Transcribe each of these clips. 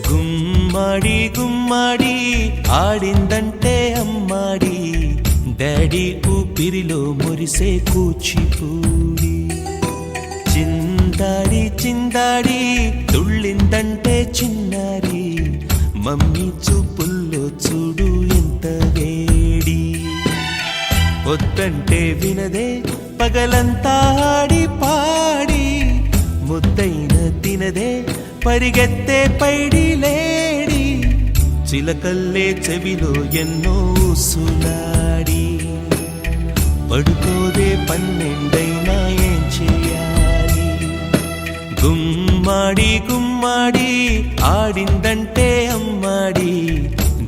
గుమ్మడి గుమ్మడి ఆడిందంటే అమ్మాడి, daddy ఊపిరిలో మురిసే కూచిపూడి. చిందాడి చిందాడి తుళ్ళిందంటే చిన్నారి, మమ్మీ చూపుల్లో చూడు ఎంత వేడి. వద్దంటే వినదే పగలంతా ఆడి పాడి, ముద్దైన తినదే పరిగెత్తే పైడి లేడి. చిలకల్లే చెవిలో ఎన్నో సులాడి, పడుకోదే పన్నెండైనా ఏం చేయాలి. గుమ్మాడి గుమ్మాడి ఆడిందంటే అమ్మాడి,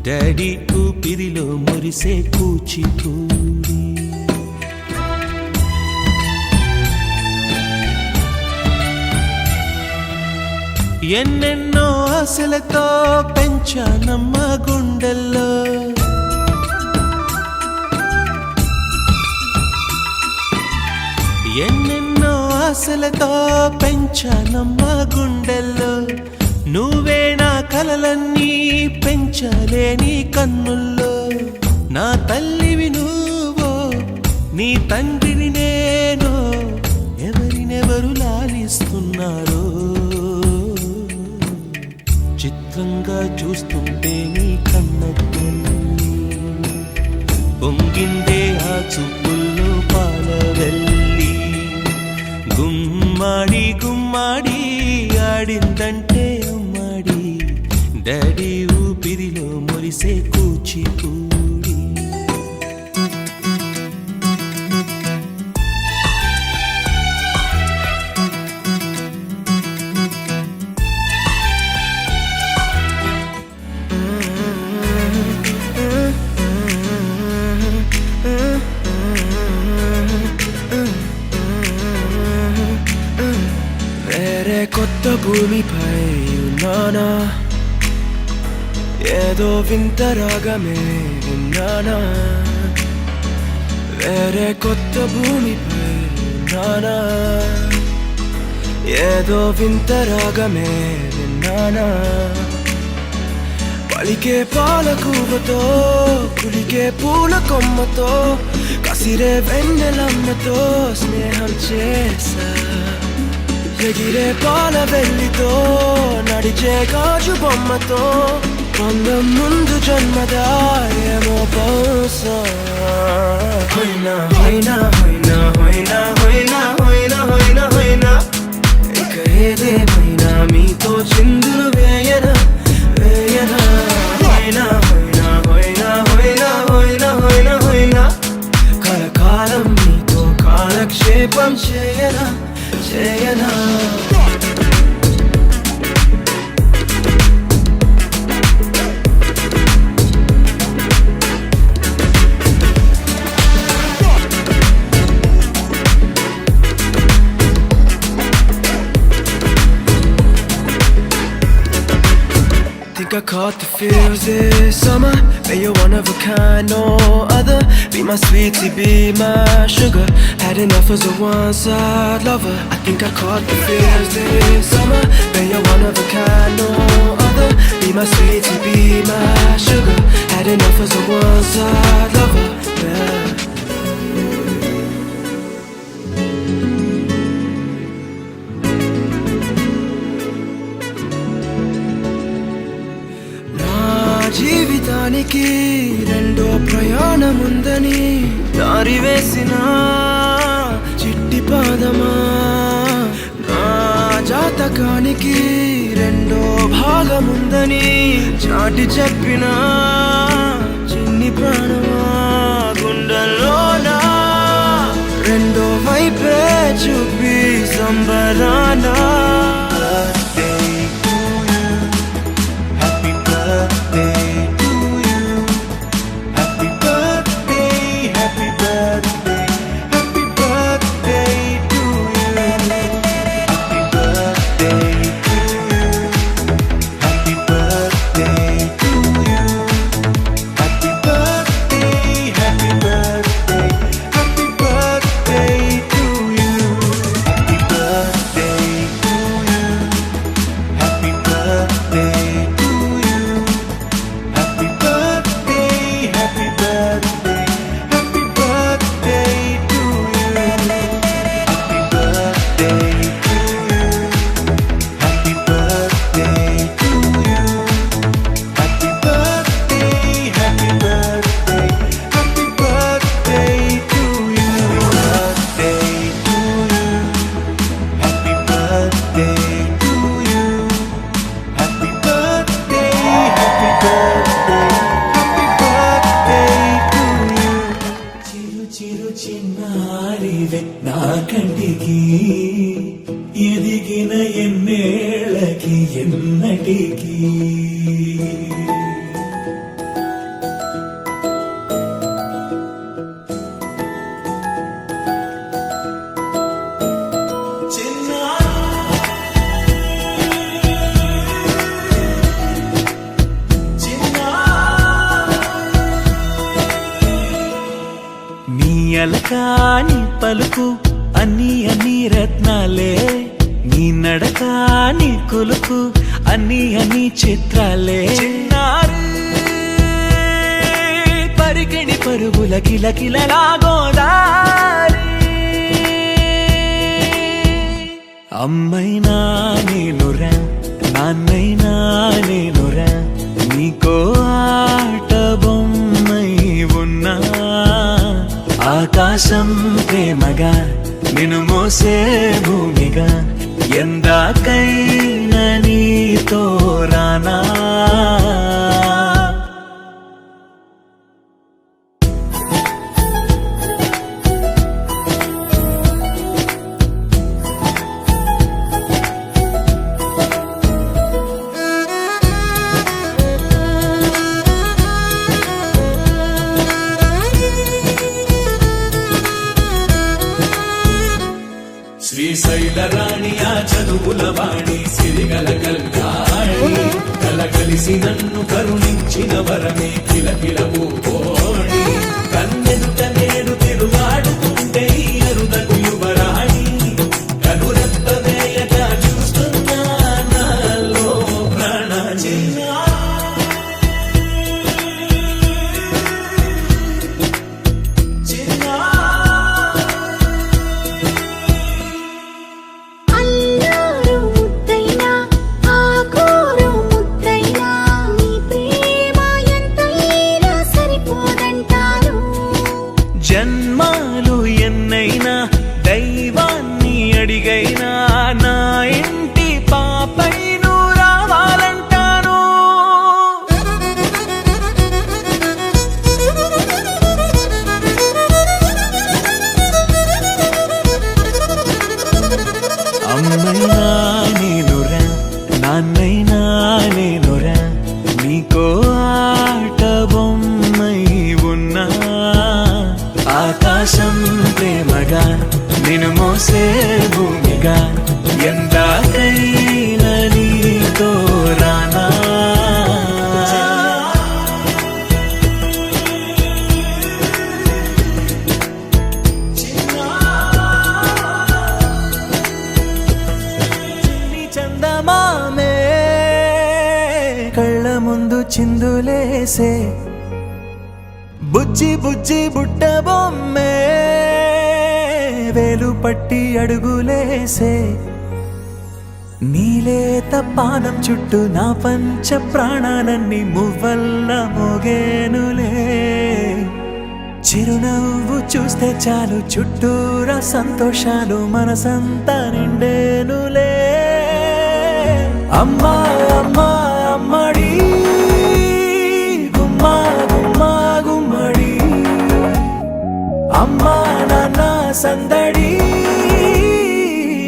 డాడీ ఊపిరిలో మురిసే కూచిపూడి. ఎన్నెన్నో ఆశలతో పెంచానమ్మ గుండెల్లో, ఎన్నెన్నో ఆశలతో పెంచానమ్మ గుండెల్లో. నువ్వే నా కలలన్నీ పెంచాలే నీ కన్నుల్లో. నా తల్లివి నువ్వో నీ తండ్రిని నేను, ఎవరినెవరు లాలిస్తున్నారో చిత్రంగా చూస్తుంటే నీ కన్నట్టు పొంగిందే ఆ చూపుల్లో పాలవెల్లి. గుమ్మాడి గుమ్మాడి ఆడిందంటే అమ్మాడి, డాడీ ఊపిరిలో మురిసే కూచిపూడి. కొత్త భూమిపై ఉన్నానా, ఏదో వింత రాగమే విన్నానా. వేరే కొత్త భూమిపై ఉన్నానా, ఏదో వింత రాగమే విన్నానా. పలికే పాలకూవతో కులికే పూల కొమ్మతో, కసిరే వెన్నెలమ్మతో స్నేహం చేసా. ఎగిరే పాల వెల్లితో నడిచే గాజు బొమ్మతో, అందం ముందు జన్మదా ఏమో బహుశా. హోయినా హోయినా హోయినా హోయినా హోయినా హోయినా హోయినా హోయినా, ఇక ఏదేమైనా మీతో చిందులు వేయనా వేయనా. హోయినా హోయినా హోయినా హోయినా హోయినా హోయినా హోయినా, కలకాలం మీతో కాలక్షేపం చేయనా చేయనా. Think I caught the feels this summer, but you're one of a kind, no other. Be my sweetie, be my sugar, had enough as a one-side lover. I think I caught the feels this summer, but you're one of a kind, no other. Be my sweetie, be my sugar, had enough as a one-side lover, yeah. జీవితానికి రెండో ప్రయాణముందని దారి వేసిన చిట్టి పాదమా, నా జాతకానికి రెండో భాగముందని చాటి చెప్పిన చిన్ని ప్రాణమా. గుండెల్లోనా రెండో వైపే చూపి సంబరానా. నీవే నా కంటికి ఎదిగిన ఎన్నేళ్ళకి ఎన్నటికి నీ అలకాని పలుకు అన్ని అన్ని రత్నాలే నీ నడకాని కులుకు అన్ని అన్ని చిత్రాలే చిన్నారు పరికిణి పరుగుల కిలకిలలాగోదారి అమ్మైనా నేనురా నాన్నైనా నేనురా నీకో ఆట బొమ్మై ఉన్నా ఆకాశం ప్రేమగా నిన్ను మోసే భూమిగా ఎందాకైనా నీతో రానా శ్రీశైల రాణి ఆ చదువుల వాణి సిరిగల కల్యాణి కలగలిసి నన్ను కరుణించిన వరమే కిలకిలవు కోణి కన్నెదుట నేను తిరుగాడుతుంటే ఈ అరుదకు యువరాణి కనురెప్ప వేయక చూస్తున్నా నాలో ప్రాణ జన్మాలు ఎన్నైనా దైవాన్ని అడిగైనా నా ఇంటి పాపై నువ్వు రావాలంటాను అమ్మైనా నేనురా నాన్నైనా నేనురా నీకో ఆట బొమ్మై ఉన్నా ఆకాశం ప్రేమగా నిన్ను మోసే భూమిగా ఎందాకైనా నీతో రానా చందమామే కళ్ళ ముందు చిందులేసే బుజ్జి బుజ్జి బుట్ట బొమ్మే వేలు పట్టి అడుగులేసే నీలేత పానం చుట్టూ నా పంచ ప్రాణాలన్నీ మువ్వల్ల మోగేనులే చిరునవ్వు చూస్తే చాలు చుట్టూరా సంతోషాలు మనసంతా నిండేనులే అమ్మా అమ్మా అమ్మడి గుమ్మా గుమ్మా గుమ్మడి అమ్మా నాన్న సందడి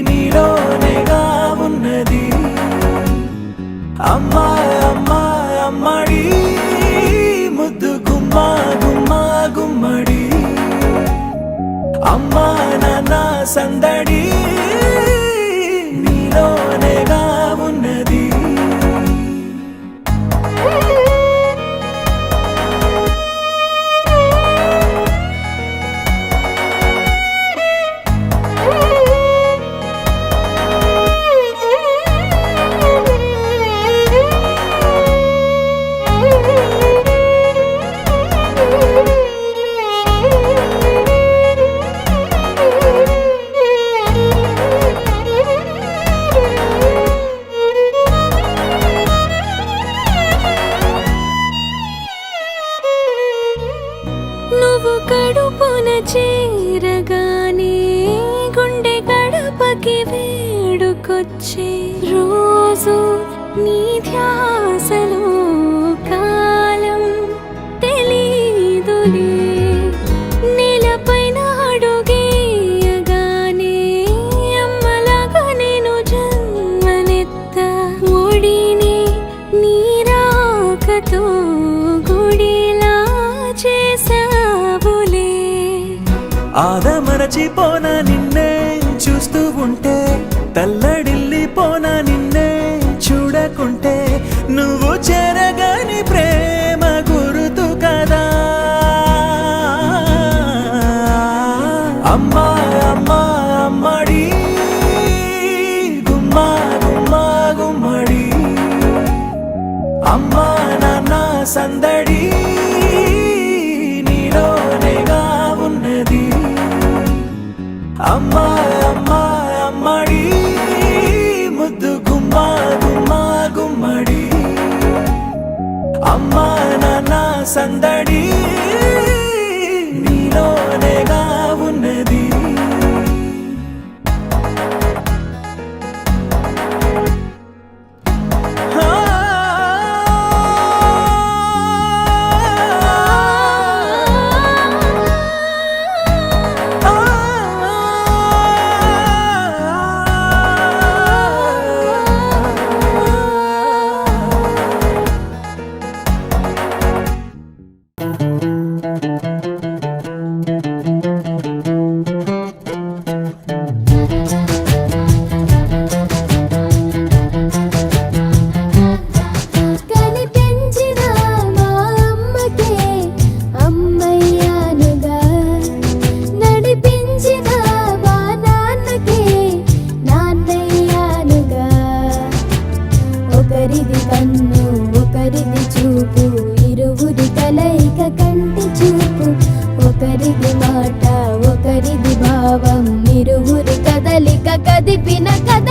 నీలోనేగా ఉన్నది అమ్మా అమ్మా అమ్మడి ముద్దు గుమ్మా గుమ్మా గుమ్మడి అమ్మా నాన్న సందడి నీలోనేగా ఉన్నది ఆదమరచిపోనా నిన్నే చూస్తూ ఉంటే, తల్లడిల్లిపోనా నిన్నే చూడకుంటే, నువ్వు చెరగని ప్రేమ గురుతు కదా. అమ్మా అమ్మా అమ్మడి గుమ్మా గుమ్మా గుమ్మడి, అమ్మా నాన్న సందడి నీలోనేగా ఉన్నది. అమ్మా అమ్మా అమ్మడి ముద్దు గుమ్మా గుమ్మా గుమ్మడి, అమ్మా నాన్న సందడి నీలోనేగా ఉన్నది. కనిపించిన మా అమ్మకే అమ్మయ్యానుగా, నడిపించిన మా నాన్నకే నాన్నయ్యానుగా. ఒకరిది కన్ను ఒకరిది చూపు, ఇరువురి కలయిక కంటి చూపు. ఒకరిది మాట ఒకరిది భావం, ఇరువురి కదలిక కదిపిన కథ